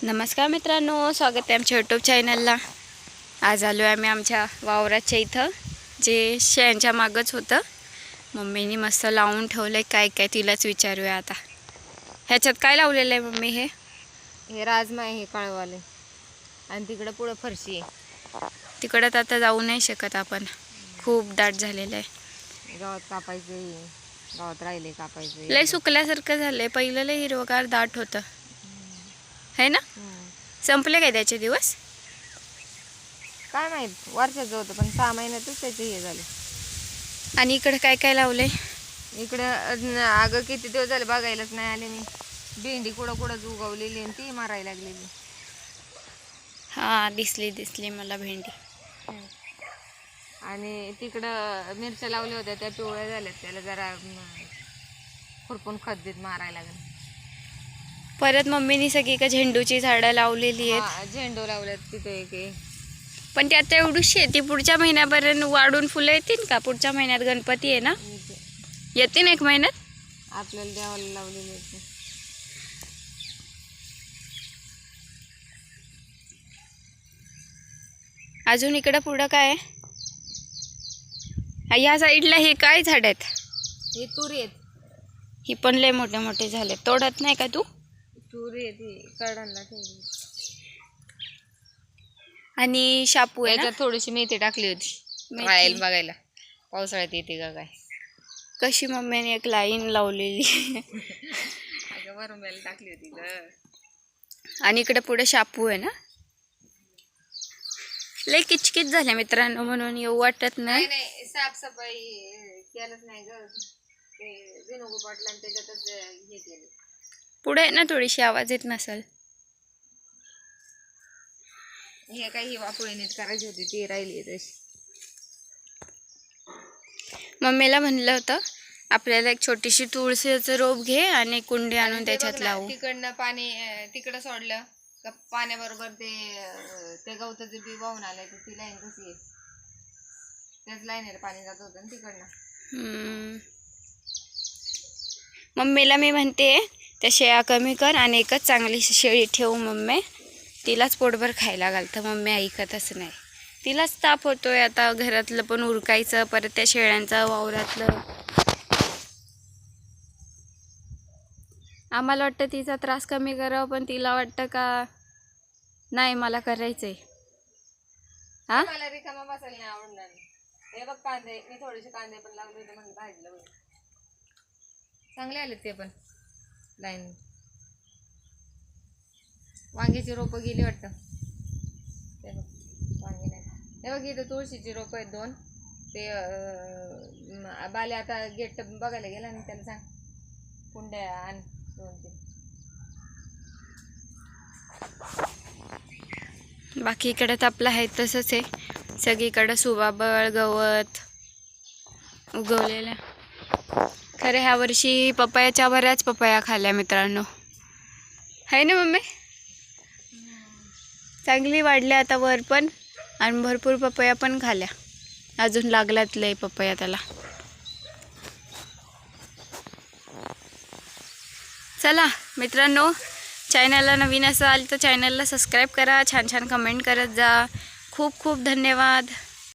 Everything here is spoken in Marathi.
नमस्कार मित्रांनो, स्वागत आहे आमच्या यूट्यूब चॅनलला। आज आलो आहे आम्ही आमच्या वावराच्या इथं, जे शेणाच्या मागच होतं। मम्मीनी मस्त लावून ठेवलंय, काय काय तिलाच विचारूया आता। ह्याच्यात काय लावलेलं आहे मम्मी? हे राजमा आहे, हे काळवाले, आणि तिकडे पुढे फरशी आहे। तिकडे आता जाऊ नाही शकत आपण, खूप दाट झालेलं आहे। गावात कापायचे, गावात राहिले कापायचे, लय सुकल्यासारखं झालंय। पहिलं लय हिरवगार दाट होतं है ना? संपले काय त्याचे दिवस? काय माहित, वर्षाचं होतं पण 6 महिन्यातच त्याचे हे झाले। आणि इकडे काय काय लावलंय? इकडे अगं किती दिवस झाले बघायलाच नाही आले मी। भेंडी कुठं कुठंच उगवलेली आणि ती मारायला लागलेली। हां, दिसली मला भेंडी। आणि तिकडं मिरच्या लावल्या होत्या, त्या पिवळ्या झाल्यात, त्याला जरा खुरपून खत देत मारायला लागेल। परत मम्मीनी सगळी का झेंडूची झाडं लावलेली आहेत। झेंडू लावल्यात तिथे एक आहे। पण ती आता एवढीशी आहे, ती पुढच्या महिन्यापर्यंत वाढून फुलं येतील का? पुढच्या महिन्यात गणपती आहे ना, येतील 1 महिन्यात। आपल्याला देवाला लावलेली आहे। अजून इकडं पुढं काय आहे? ह्या साईडला हे काय झाड आहेत? हे तुरी आहेत। ही पण लय मोठे मोठे झाले, तोडत नाही का तू? तुरी आहे ती कडणला ठेवली। आणि शापू आहे ना? याच्यात थोडीशी मेथी टाकली होती राहील बघायला, पावसाळ्यात येते का काय। कशी मम्मीने एक लाईन लावलेली वरून टाकली होती ग। आणि इकडे पुढे शापू आहे ना। लय किचकिच झाल्या मित्रांनो, म्हणून येऊ वाटत नाही। साफसफाई केलंच नाही ग, ते विनोगू पाटला त्याच्यातच हे केलं। पुढे ना थोडीशी आवाज येत नसेल। हे काही वापळी नीट करायची होती, ती राहिली तशी। मम्मीला म्हणलं होतं आपल्याला एक छोटीशी तुळशीचं रोप घे आणि कुंडी आणून त्याच्यात लावू। तिकडनं पाणी तिकडं सोडलं का पाण्याबरोबर ते गवताचं बी वाहून आलंय, तर ती लाईन कशी आहे, त्याच लाईनीला पाणी जात होतं ना तिकडनं। मम्मीला मी म्हणते त्या शेळ्या कमी कर आणि एकच चांगली शेळी ठेवू मम्मी, तिलाच पोटभर खायला घालतं। मम्मी ऐकतच नाही, तिलाच ताप होतोय आता, घरातलं पण उरकायचं, परत त्या शेळ्यांचं वावरातलं। आम्हाला वाटतं तिचा त्रास कमी करावं, पण तिला वाटतं का नाही मला करायचंय। हा, मला रिकामा बसायला नाही आवडणार। हे बघ कांदे, मी थोडेसे कांदे पण लावले होते, म्हणजे भाजीला होईल, चांगले आले ते पण लाईन। वांग्याची रोपं गेली वाटतं, ते बघ वांगे नाही। हे बघ इथं तुळशीची रोपं आहेत 2, ते बाले आता गेट बघायला गेला आणि त्याला सांग कुंड्या आण 2-3। बाकी इकडे तर आपलं आहे तसंच आहे, सगळीकडे सुबाबळ गवत उगवलेलं। खरं ह्या वर्षी पपयाच्या बऱ्याच पपया खाल्ल्या मित्रांनो, आहे ना मम्मी? चांगली वाढल्या आता वर पण, आणि भरपूर पपया पण खाल्ल्या। अजून लागलात लय पपया त्याला। चला मित्रांनो, चॅनलला नवीन असाल तर चॅनलला सबस्क्राईब करा, छान छान कमेंट करत जा। खूप खूप धन्यवाद।